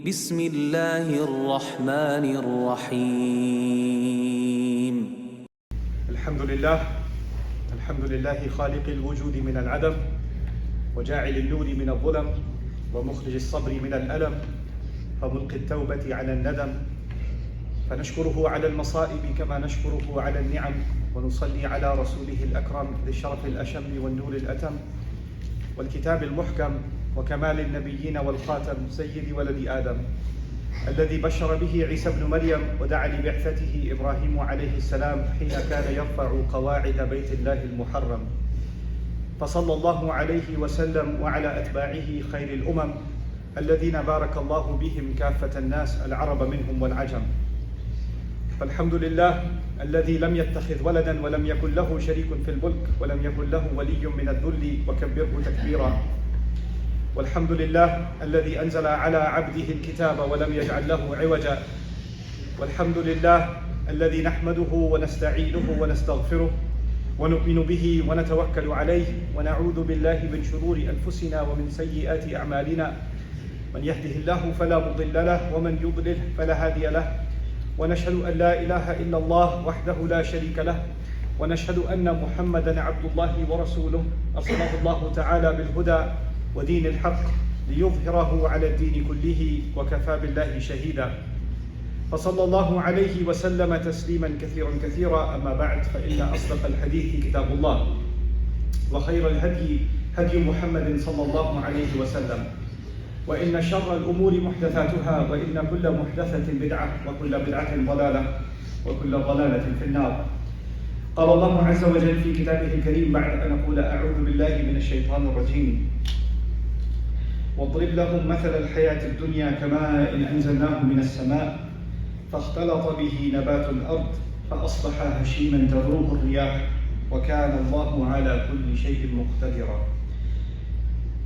بسم الله الرحمن الرحيم. الحمد لله خالق الوجود من العدم، وجاعل النور من الظلم، ومخرج الصبر من الألم، فملقي التوبة على الندم، فنشكره على المصائب كما نشكره على النعم، ونصلي على رسوله الأكرم ذي الشرف الأشم والنور الأتم والكتاب المحكم وكمال النبيين والخاتم سيد ولد آدم، الذي بشر به عيسى ابن مريم ودعا لبعثته إبراهيم عليه السلام حين كان يرفع قواعد بيت الله المحرم. فصلى الله عليه وسلم وعلى أتباعه خير الأمم الذين بارك الله بهم كافة الناس العرب منهم والعجم. فالحمد لله الذي لم يتخذ ولدا ولم يكن له شريك في الملك ولم يكن له ولي من الذل وكبره تكبيرا. والحمد لله الذي أنزل على عبده الكتاب ولم يجعل له عوجا. والحمد لله الذي نحمده ونستعينه ونستغفره ونؤمن به ونتوكل عليه ونعوذ بالله من شرور أنفسنا ومن سيئات أعمالنا، من يهده الله فلا مضل له ومن يضلل فلا هادي له. ونشهد أن لا إله إلا الله وحده لا شريك له، ونشهد أن محمدا عبد الله ورسوله أرسله الله تعالى بالهدى ودين الحق ليظهره على الدين كله وكفى بالله شهيدا. فصلى الله عليه وسلم تسليما كثيرا كثيرا. أما بعد، فإن أصدق الحديث كتاب الله، وخير الهدي هدي محمد صلى الله عليه وسلم، وإن شر الأمور محدثاتها، وإن كل محدثة بدعة، وكل بدعة ضلالة، وكل ضلالة في النار. قال الله عز وجل في كتابه الكريم بعد أن أقول أعوذ بالله من الشيطان الرجيم: واضرب لهم مثل الحياة الدنيا كماء إن أنزلناه من السماء فاختلط به نبات الأرض فأصبح هشيما تذروه الرياح وكان الله على كل شيء مقتدرا.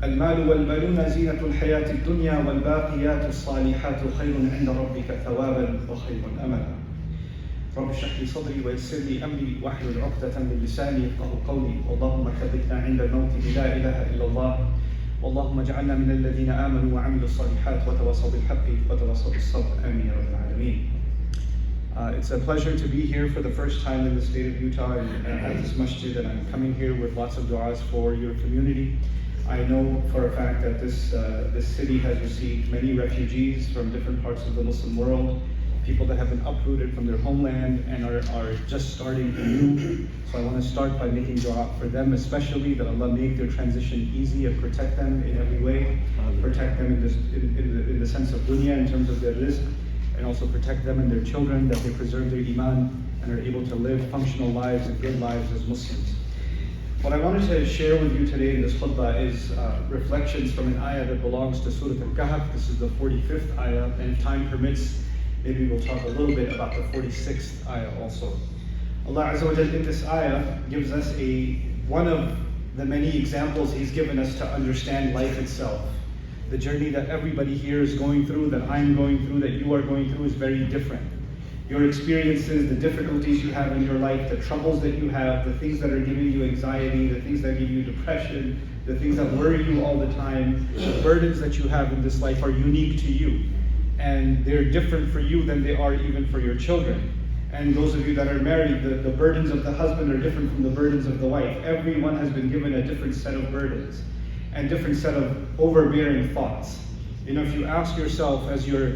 المال والبنون زينة الحياة الدنيا، والباقيات الصالحات خير عند ربك ثوابا وخير أملا. رب اشرح لي صدري ويسر لي أمري واحلل عقدة من لساني يفقهوا قولي. اللهم ثبتنا عند الموت بلا إله إلا الله، اللهم اجعلنا من الذين آمنوا وعملوا الصالحات وتواصوا بالحق وتواصوا بالصبر. آمين يا رب العالمين. It's a pleasure to be here for the first time in the state of Utah and at this masjid, and I'm coming here with lots of du'as for your community. I know for a fact that this city has received many refugees from different parts of the Muslim world, people that have been uprooted from their homeland and are just starting anew. So I want to start by making dua for them, especially that Allah make their transition easy and protect them in every way. Protect them in the sense of dunya, in terms of their rizq, and also protect them and their children, that they preserve their iman and are able to live functional lives and good lives as Muslims. What I wanted to share with you today in this khutbah is reflections from an ayah that belongs to Surah Al-Kahf. This is the 45th ayah, and if time permits, maybe we'll talk a little bit about the 46th ayah also. Allah Azza wa Jalla in this ayah gives us one of the many examples He's given us to understand life itself. The journey that everybody here is going through, that I'm going through, that you are going through is very different. Your experiences, the difficulties you have in your life, the troubles that you have, the things that are giving you anxiety, the things that give you depression, the things that worry you all the time, the burdens that you have in this life are unique to you. And they're different for you than they are even for your children. And those of you that are married, the burdens of the husband are different from the burdens of the wife. Everyone has been given a different set of burdens and different set of overbearing thoughts. You know, if you ask yourself as you're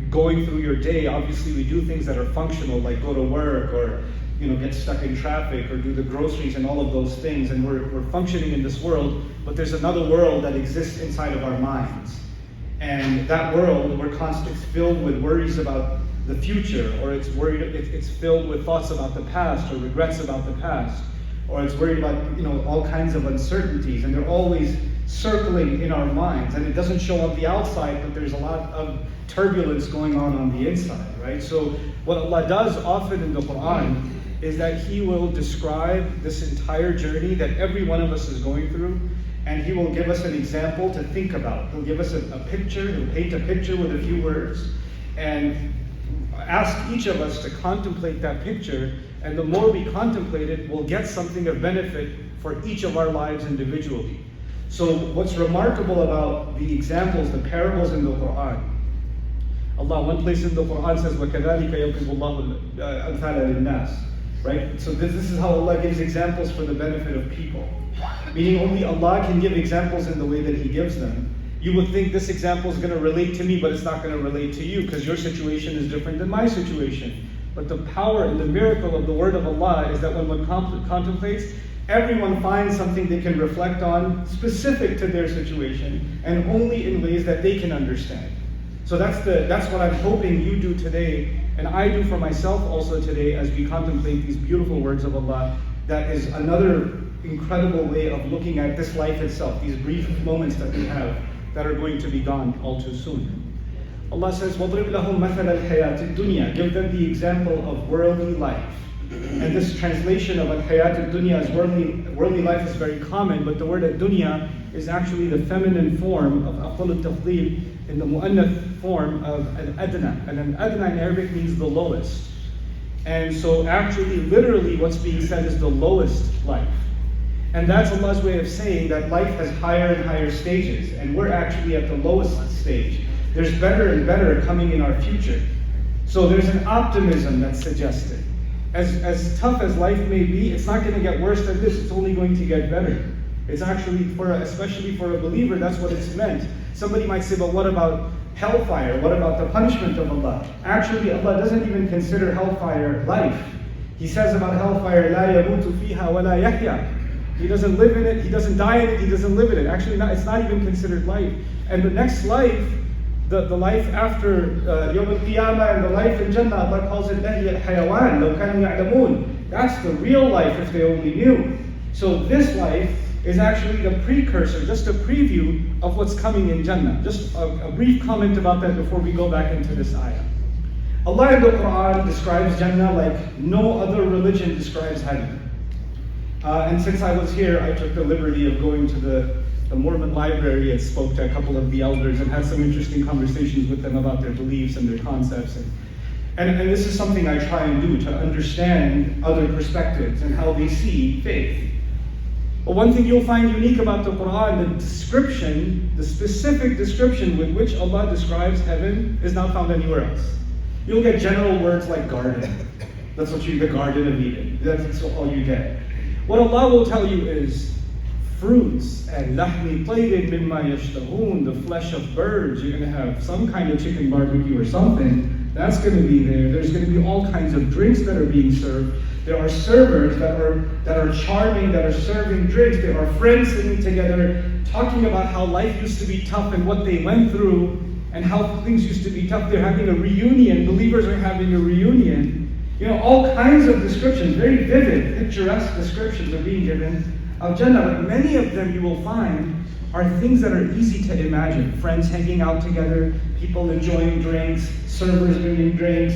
going through your day, obviously we do things that are functional, like go to work or get stuck in traffic or do the groceries and all of those things, and we're functioning in this world, but there's another world that exists inside of our minds. And that world, it's filled with worries about the future, or it's filled with thoughts about the past or regrets about the past, or it's worried about all kinds of uncertainties, and they're always circling in our minds. And it doesn't show on the outside, but there's a lot of turbulence going on the inside, right? So what Allah does often in the Quran is that He will describe this entire journey that every one of us is going through, and He will give us an example to think about. He'll give us a picture, He'll paint a picture with a few words, and ask each of us to contemplate that picture, and the more we contemplate it, we'll get something of benefit for each of our lives individually. So what's remarkable about the examples, the parables in the Quran, Allah, one place in the Quran says, وَكَذَلِكَ يَضْرِبُ اللَّهُ الْأَمْثَالَ لِلنَّاسِ. Right? So this is how Allah gives examples for the benefit of people. Meaning only Allah can give examples in the way that He gives them. You would think this example is going to relate to me, but it's not going to relate to you because your situation is different than my situation. But the power and the miracle of the word of Allah is that when one contemplates, everyone finds something they can reflect on specific to their situation and only in ways that they can understand. So that's what I'm hoping you do today, and I do for myself also today as we contemplate these beautiful words of Allah. That is another incredible way of looking at this life itself, these brief moments that we have that are going to be gone all too soon. Allah says, وَضْرِبْ لَهُمْ مَثَلَ الْحَيَاةِ الدُّنْيَا. Give them the example of worldly life. And this translation of al-hayat al-dunya as worldly life is very common, but the word al-dunya is actually the feminine form of aqal al-tafdeel in the mu'annath form of al-adna. And al-adna in Arabic means the lowest. And so actually, literally, what's being said is the lowest life. And that's Allah's way of saying that life has higher and higher stages, and we're actually at the lowest stage. There's better and better coming in our future. So there's an optimism that's suggested. As tough as life may be, it's not going to get worse than this, it's only going to get better. It's actually, especially for a believer, that's what it's meant. Somebody might say, but what about hellfire? What about the punishment of Allah? Actually, Allah doesn't even consider hellfire life. He says about hellfire, لا يموت فيها ولا يحيا. He doesn't live in it, he doesn't die in it, he doesn't live in it. Actually, it's not even considered life. And the next life, the life after Yawm al-Qiyamah and the life in Jannah, Allah calls it لَهِيَ الْحَيَوَانِ لَوْ كَانُوا يَعْلَمُونَ. That's the real life if they only knew. So this life is actually the precursor, just a preview of what's coming in Jannah. Just a brief comment about that before we go back into this ayah. Allah in the Quran describes Jannah like no other religion describes heaven. And since I was here, I took the liberty of going to the Mormon library and spoke to a couple of the elders and had some interesting conversations with them about their beliefs and their concepts. And this is something I try and do to understand other perspectives and how they see faith. But one thing you'll find unique about the Quran, the description, the specific description with which Allah describes heaven is not found anywhere else. You'll get general words like garden. That's what the Garden of Eden. That's all you get. What Allah will tell you is fruits and لَحْمِ طَيْرٍ مِمَّا يَشْتَهُونَ, the flesh of birds. You're going to have some kind of chicken barbecue or something. That's going to be there. There's going to be all kinds of drinks that are being served. There are servers that are charming, that are serving drinks. There are friends sitting together talking about how life used to be tough and what they went through and how things used to be tough. They're having a reunion. Believers are having a reunion. You know, all kinds of descriptions, very vivid, picturesque descriptions are being given of Jannah. But many of them you will find are things that are easy to imagine. Friends hanging out together, people enjoying drinks, servers bringing drinks,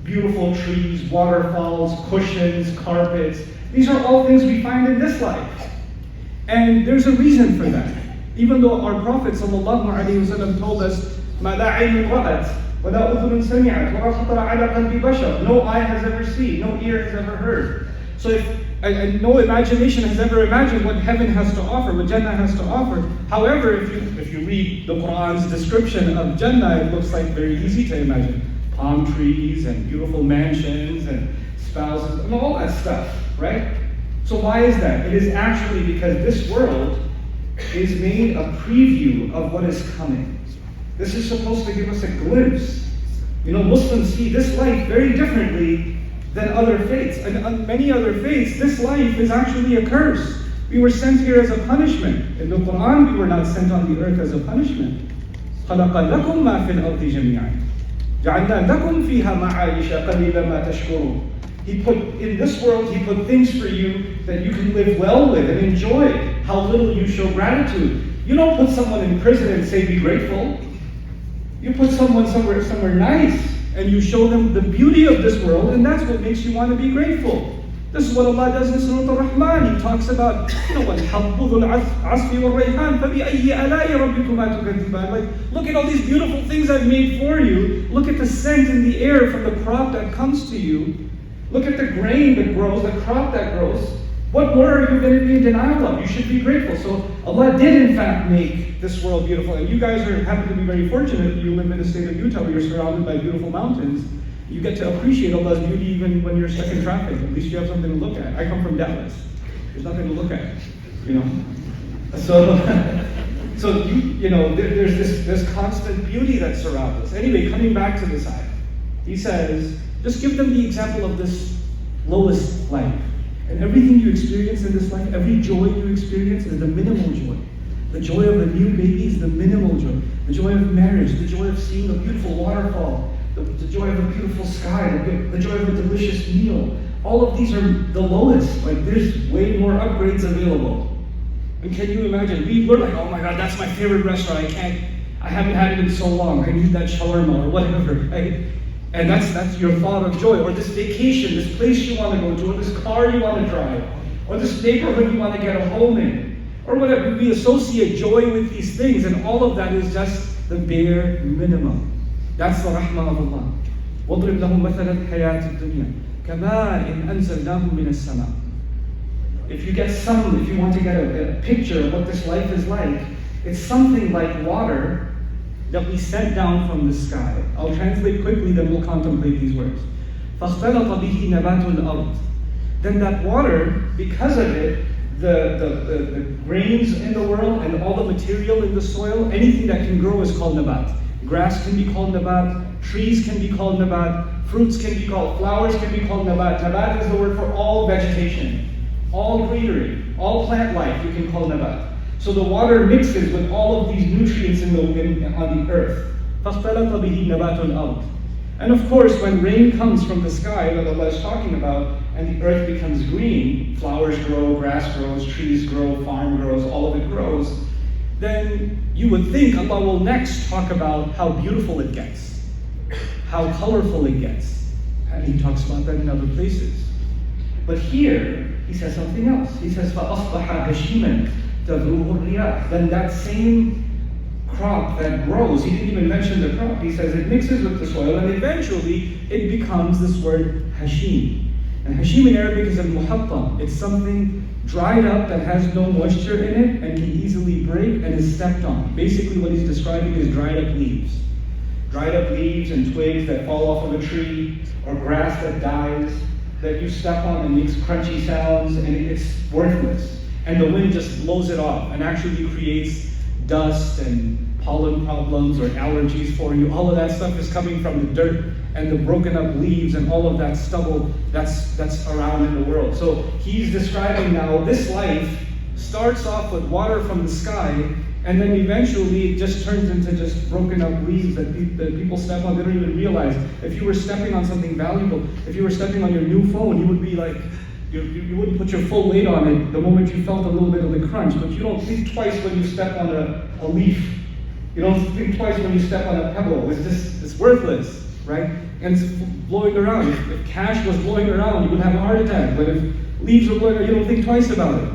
beautiful trees, waterfalls, cushions, carpets. These are all things we find in this life. And there's a reason for that. Even though our Prophet ﷺ told us, مَا لَا عَيْنٌ رَأَتْ وَلَا أُذُنٌ سَمِعَتْ وَلَا خَطَرَ عَلَى قَلْبِ بَشَرٍ. No eye has ever seen, no ear has ever heard. So and no imagination has ever imagined what heaven has to offer, what Jannah has to offer. However, if you read the Quran's description of Jannah, it looks like very easy to imagine. Palm trees and beautiful mansions and spouses and all that stuff, right? So why is that? It is actually because this world is made a preview of what is coming. This is supposed to give us a glimpse. You know, Muslims see this life very differently than other faiths. And on many other faiths, this life is actually a curse. We were sent here as a punishment. In the Quran, we were not sent on the earth as a punishment. خَلَقَ لَكُم مَا فِي الْأَرْضِ جَمِيعًا جَعَلْنَا لَكُم فِيهَا مَعَايِشَ قَلِيلًا مَا تَشْكُرُونَ. In this world, He put things for you that you can live well with and enjoy. How little you show gratitude. You don't put someone in prison and say, be grateful. You put someone somewhere nice, and you show them the beauty of this world, and that's what makes you want to be grateful. This is what Allah does in Surah Al-Rahman. He talks about, وَالْحَبُّ ذُو الْعَصْفِ وَالرَّيْحَانِ فَبِأَيِّ آلَاءِ رَبِّكُمَا تُكَذِّبَانِ. Like, look at all these beautiful things I've made for you. Look at the scent in the air from the crop that comes to you. Look at the grain that grows, the crop that grows. What more are you going to be in denial of? You should be grateful. So Allah did in fact make this world beautiful. And you guys happen to be very fortunate. You live in the state of Utah where you're surrounded by beautiful mountains. You get to appreciate Allah's beauty even when you're stuck in traffic. At least you have something to look at. I come from Dallas. There's nothing to look at, you know. So you know, there's this constant beauty that surrounds us. Anyway, coming back to this ayah, he says, just give them the example of this lowest life. And everything you experience in this life, every joy you experience is the minimal joy. The joy of a new baby is the minimal joy. The joy of marriage, the joy of seeing a beautiful waterfall, the joy of a beautiful sky, the joy of a delicious meal. All of these are the lowest. Like, there's way more upgrades available. And can you imagine? We're like, oh my God, that's my favorite restaurant. I haven't had it in so long. I need that shawarma or whatever. Right? And that's your thought of joy. Or this vacation, this place you want to go to, or this car you want to drive, or this neighborhood you want to get a home in, or whatever. We associate joy with these things, and all of that is just the bare minimum. That's the rahmah of Allah. وَضْرِبْ لَهُمْ مَثَلَ الْحَيَاةِ الدُّنْيَا كَمَاءٍ أَنزَلْنَاهُ مِنَ السَّمَاءِ. If you want to get a picture of what this life is like, it's something like water that we sent down from the sky. I'll translate quickly, then we'll contemplate these words. فَاخْتَلَطَ بِهِ نَبَاتُ الْأَرْضِ. Then that water, because of it, the grains in the world and all the material in the soil, anything that can grow is called nabat. Grass can be called nabat, trees can be called nabat, fruits can be called, flowers can be called nabat. Nabat is the word for all vegetation, all greenery, all plant life you can call nabat. So the water mixes with all of these nutrients on the earth. فَاخْتَلَطَ بِهِ نَبَاتُ الْأَرْضِ. And of course, when rain comes from the sky, that Allah is talking about, and the earth becomes green, flowers grow, grass grows, trees grow, farm grows, all of it grows, then you would think Allah will next talk about how beautiful it gets, how colorful it gets. And He talks about that in other places. But here, He says something else. He says, فَأَصْبَحَ هَشِيمًا تَذْرُوهُ الرِّيَاحُ. Then that same crop that grows, he didn't even mention the crop, he says it mixes with the soil and eventually it becomes this word hashim. And hashim in Arabic is a muhattam. It's something dried up that has no moisture in it and can easily break and is stepped on. Basically what he's describing is dried up leaves. Dried up leaves and twigs that fall off of a tree, or grass that dies, that you step on and makes crunchy sounds, and it's worthless. And the wind just blows it off and actually creates dust and pollen problems or allergies for you. All of that stuff is coming from the dirt and the broken up leaves and all of that stubble that's around in the world. So he's describing now this life starts off with water from the sky, and then eventually it just turns into just broken up leaves that people step on. They don't even realize. If you were stepping on something valuable, if you were stepping on your new phone, you would be like, you wouldn't put your full weight on it the moment you felt a little bit of the crunch, but you don't think twice when you step on a leaf. You don't think twice when you step on a pebble. It's worthless, right? And it's blowing around. If cash was blowing around, you would have a heart attack. But if leaves were blowing around, you don't think twice about it.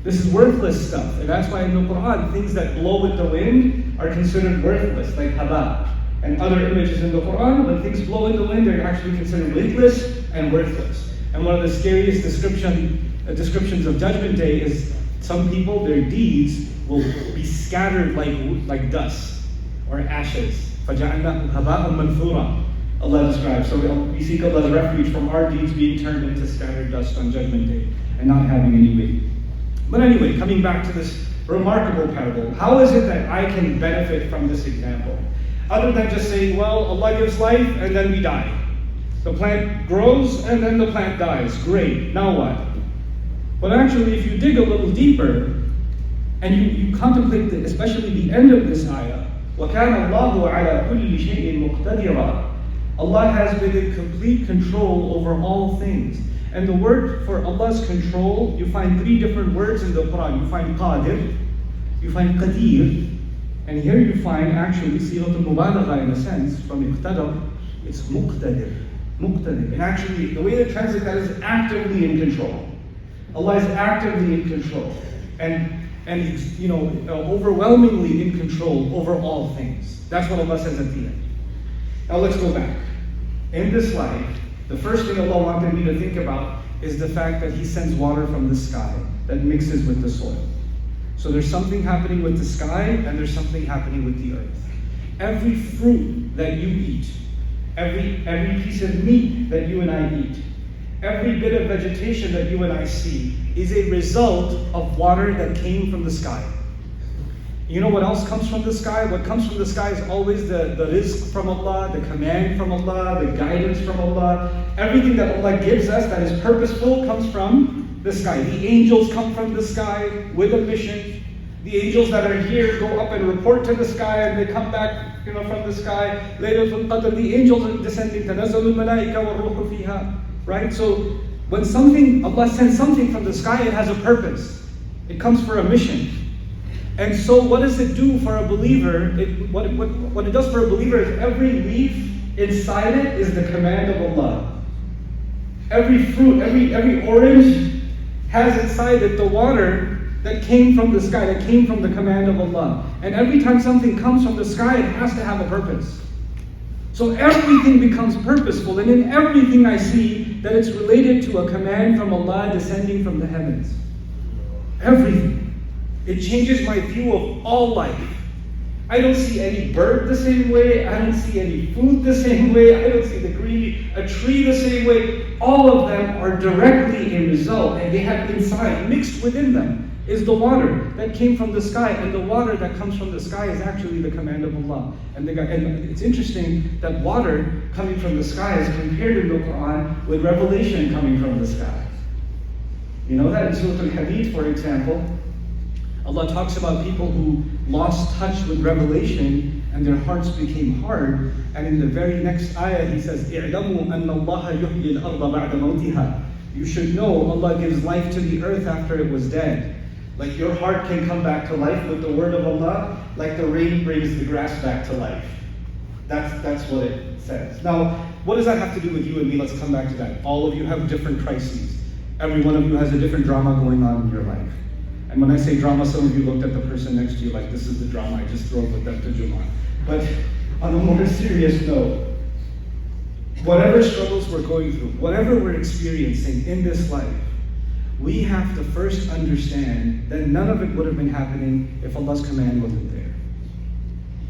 This is worthless stuff. And that's why in the Quran, things that blow with the wind are considered worthless, like haba. And other images in the Quran, when things blow in the wind, they're actually considered weightless and worthless. And one of the scariest descriptions of Judgment Day is some people, their deeds will be scattered like dust or ashes. فَجَعَلْنَاهُ هَبَاءً مَنْثُورًا. Allah describes. So we seek Allah's refuge from our deeds being turned into scattered dust on Judgment Day and not having any weight. But anyway, coming back to this remarkable parable, how is it that I can benefit from this example? Other than just saying, well, Allah gives life and then we die. The plant grows and then the plant dies. Great, now what? But actually, if you dig a little deeper and you contemplate especially the end of this ayah, وَكَانَ اللَّهُ عَلَى كُلِّ شَيْءٍ مُقْتَدِرًا. Allah has been in complete control over all things. And the word for Allah's control, you find 3 different words in the Quran. You find qadir, you find qadir, and here you find actually sigatul mubalagha in a sense, from iqtadar, it's muqtadir. Muqtadir. And actually, the way to translate that is actively in control. Allah is actively in control. And He's, overwhelmingly in control over all things. That's what Allah says at the end. Now let's go back. In this life, the first thing Allah wanted me to think about is the fact that He sends water from the sky that mixes with the soil. So there's something happening with the sky and there's something happening with the earth. Every fruit that you eat, every piece of meat that you and I eat, every bit of vegetation that you and I see is a result of water that came from the sky. You know what else comes from the sky? What comes from the sky is always the rizq from Allah, the command from Allah, the guidance from Allah. Everything that Allah gives us that is purposeful comes from the sky. The angels come from the sky with a mission. The angels that are here go up and report to the sky and they come back from the sky. Laylatul Qadr, the angels are descending. تَنَزَّلُ الْمَلَائِكَ وَالرُّوحُ فِيهَا. Right? So when Allah sends something from the sky, it has a purpose. It comes for a mission. And so what does it do for a believer? What it does for a believer is every leaf inside it is the command of Allah. Every fruit, every orange has inside it the water that came from the sky, that came from the command of Allah. And every time something comes from the sky, it has to have a purpose. So everything becomes purposeful, and in everything I see that it's related to a command from Allah descending from the heavens. Everything. It changes my view of all life. I don't see any bird the same way. I don't see any food the same way. I don't see a tree the same way. All of them are directly a result, and they have inside, mixed within them, is the water that came from the sky. And the water that comes from the sky is actually the command of Allah. And it's interesting that water coming from the sky is compared in the Quran with revelation coming from the sky. You know that in Surah Al-Hadid, for example, Allah talks about people who lost touch with revelation and their hearts became hard. And in the very next ayah, He says, ِاعْلَمُوا أَنَّ اللَّهَ يُحْيِي الْأَرْضَ بَعْدَ مَوْتِهَا. You should know Allah gives life to the earth after it was dead. Like your heart can come back to life with the word of Allah, like the rain brings the grass back to life. That's what it says. Now, what does that have to do with you and me? Let's come back to that. All of you have different crises. Every one of you has a different drama going on in your life. And when I say drama, some of you looked at the person next to you like, this is the drama I just drove with them to Jummah. But on a more serious note, whatever struggles we're going through, whatever we're experiencing in this life, we have to first understand that none of it would have been happening if Allah's command wasn't there.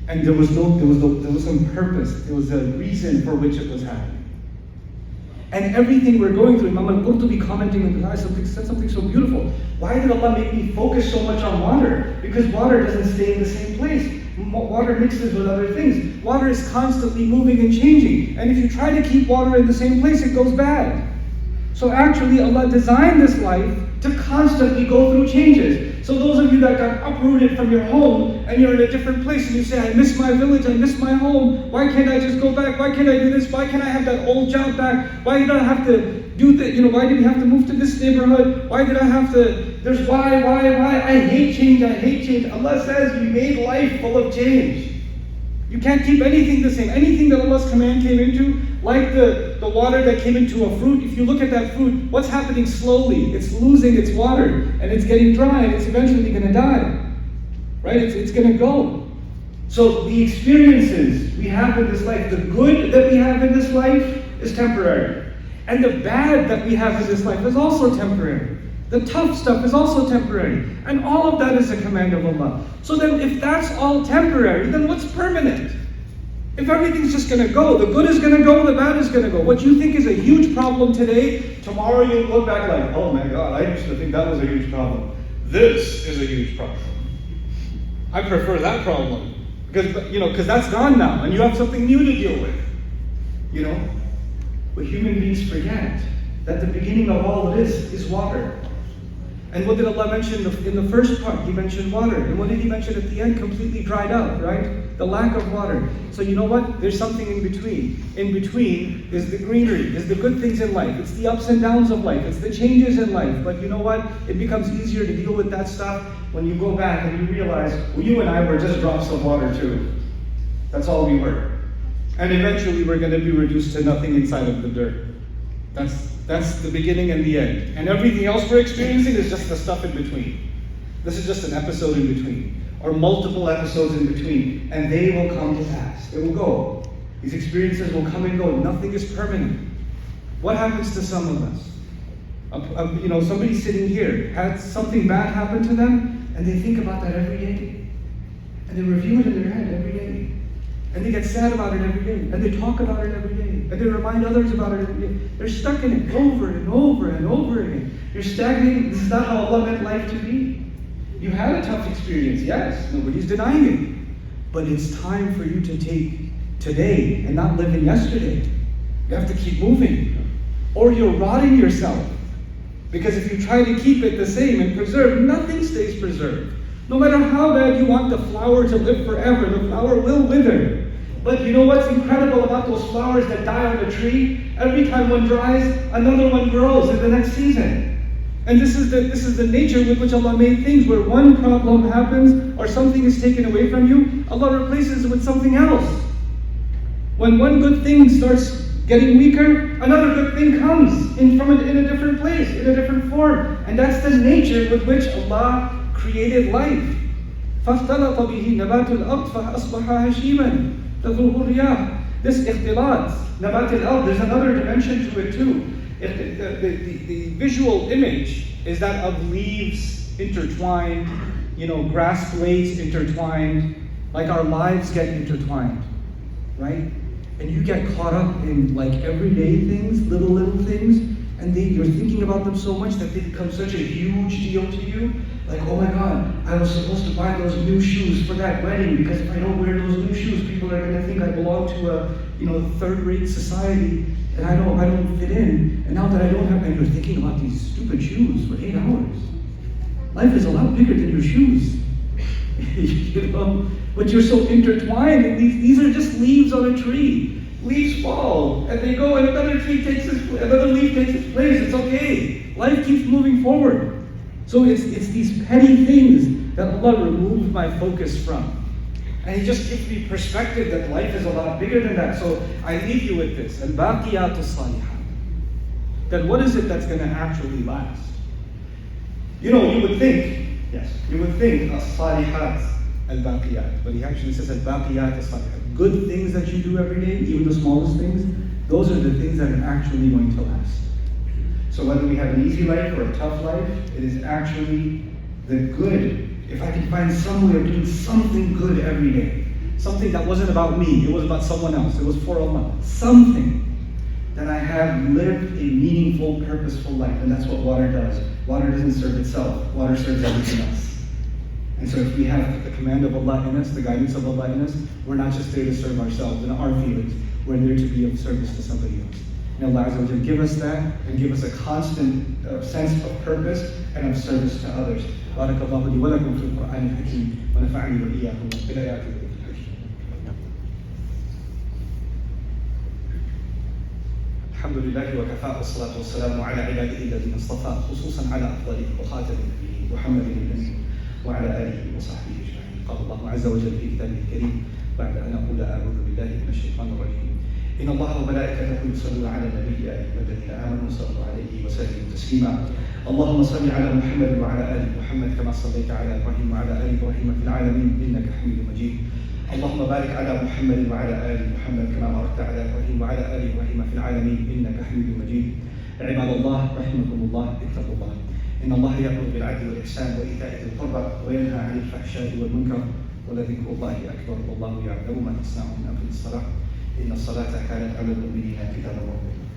And there was some purpose, there was a reason for which it was happening. And everything we're going through, Imam al-Qurtubi commenting on the ayah said something so beautiful. Why did Allah make me focus so much on water? Because water doesn't stay in the same place. Water mixes with other things. Water is constantly moving and changing. And if you try to keep water in the same place, it goes bad. So actually, Allah designed this life to constantly go through changes. So those of you that got uprooted from your home and you're in a different place and you say, I miss my village, I miss my home, why can't I just go back? Why can't I do this? Why can't I have that old job back? Why did I have to do that? Why did we have to move to this neighborhood? Why did I have to, there's why? I hate change. Allah says you made life full of change. You can't keep anything the same. Anything that Allah's command came into, like the water that came into a fruit, if you look at that fruit, what's happening slowly? It's losing its water, and it's getting dry, and it's eventually going to die. Right? It's going to go. So the experiences we have in this life, the good that we have in this life is temporary. And the bad that we have in this life is also temporary. The tough stuff is also temporary. And all of that is a command of Allah. So then if that's all temporary, then what's permanent? If everything's just going to go, the good is going to go, the bad is going to go. What you think is a huge problem today, tomorrow you'll look back like, oh my God, I used to think that was a huge problem. This is a huge problem. I prefer that problem. Because that's gone now, and you have something new to deal with. But human beings forget that the beginning of all of this is water. And what did Allah mention in the first part? He mentioned water. And what did He mention at the end? Completely dried up, right? The lack of water. So you know what? There's something in between. In between is the greenery, is the good things in life. It's the ups and downs of life. It's the changes in life. But you know what? It becomes easier to deal with that stuff when you go back and you realize, well, you and I were just drops of water too. That's all we were. And eventually we're going to be reduced to nothing inside of the dirt. That's the beginning and the end. And everything else we're experiencing is just the stuff in between. This is just an episode in between, or multiple episodes in between, and they will come to pass. It will go. These experiences will come and go. Nothing is permanent. What happens to some of us? Somebody sitting here had something bad happen to them, And they think about that every day. And they review it in their head every day. And they get sad about it every day. And they talk about it every day. And they remind others about it every day. They're stuck in it over and over and over again. You're stagnating. This is not how Allah meant life to be. You had a tough experience, yes. Nobody's denying it. But it's time for you to take today and not live in yesterday. You have to keep moving. Or you're rotting yourself. Because if you try to keep it the same and preserve, nothing stays preserved. No matter how bad you want the flower to live forever, the flower will wither. But you know what's incredible about those flowers that die on the tree? Every time one dries, another one grows in the next season. And this is the nature with which Allah made things, where one problem happens or something is taken away from you, Allah replaces it with something else. When one good thing starts getting weaker, another good thing comes in a different place, in a different form. And that's the nature with which Allah created life. فَاخْتَلَطَ بِهِ نَبَاتُ الْأَرْضِ فَأَصْبَحَ هَشِيمًا تَذُوهُ الرِّيَاحُ. This ikhtilat, nabat al-ard, there's another dimension to it too. The visual image is that of leaves intertwined, grass blades intertwined, like our lives get intertwined, right? And you get caught up in like everyday things, little things, and you're thinking about them so much that they become such a huge deal to you. Like, oh my God, I was supposed to buy those new shoes for that wedding, because if I don't wear those new shoes, people are going to think I belong to a third-rate society, and I don't fit in. And now that I don't have, and you're thinking about these stupid shoes for 8 hours. Life is a lot bigger than your shoes. But you're so intertwined, and these are just leaves on a tree. Leaves fall, and they go, and another leaf takes its place. It's okay. Life keeps moving forward. So it's these petty things that Allah removed my focus from. And He just gives me perspective that life is a lot bigger than that. So I leave you with this. Al-baqiyat as-salihat. Then what is it that's going to actually last? You would think as-salihat al-baqiyat. But He actually says al-baqiyat as-salihat. Good things that you do every day, even the smallest things, those are the things that are actually going to last. So whether we have an easy life or a tough life, it is actually the good. If I can find some way of doing something good every day, something that wasn't about me, it was about someone else, it was for Allah, something, then I have lived a meaningful, purposeful life. And that's what water does. Water doesn't serve itself, water serves everything else. And so if we have the command of Allah in us, the guidance of Allah in us, we're not just there to serve ourselves and our feelings, we're there to be of service to somebody else. And Allah Azza wa Jalla give us that, and give us a constant sense of purpose and of service to others. بارك الله لي ولكم في القرآن الحكيم ونفعني وإياكم بالآيات والحكيم. الحمد لله وكفى والصلاة والسلام على عباده الذين اصطفى خصوصا على أفضلهم وخاتم النبيين محمد الأمين وعلى آله وصحبه أجمعين. قال الله عز وجل في كتابه الكريم بعد أن أقول أعوذ بالله من الشيطان الرجيم إن الله وملائكته يصلون على النبي يا أيها الذين آمنوا صلوا عليه وسلموا تسليما. اللهم صل على محمد وعلى آل محمد كما صليت على إبراهيم وعلى آل إبراهيم في العالمين إنك حميد مجيد. اللهم بارك على محمد وعلى آل محمد كما باركت على إبراهيم وعلى آل إبراهيم في العالمين إنك حميد مجيد. عباد الله رحمكم الله اتقوا الله. إن الله يأمر بالعدل والإحسان وإيتاء ذي القربى وينهى عن الفحشاء والمنكر ولذكر الله أكبر والله يعلم ما تصنعون. أقم الصلاة إن الصلاة كانت على المؤمنين كتابا موقوتا.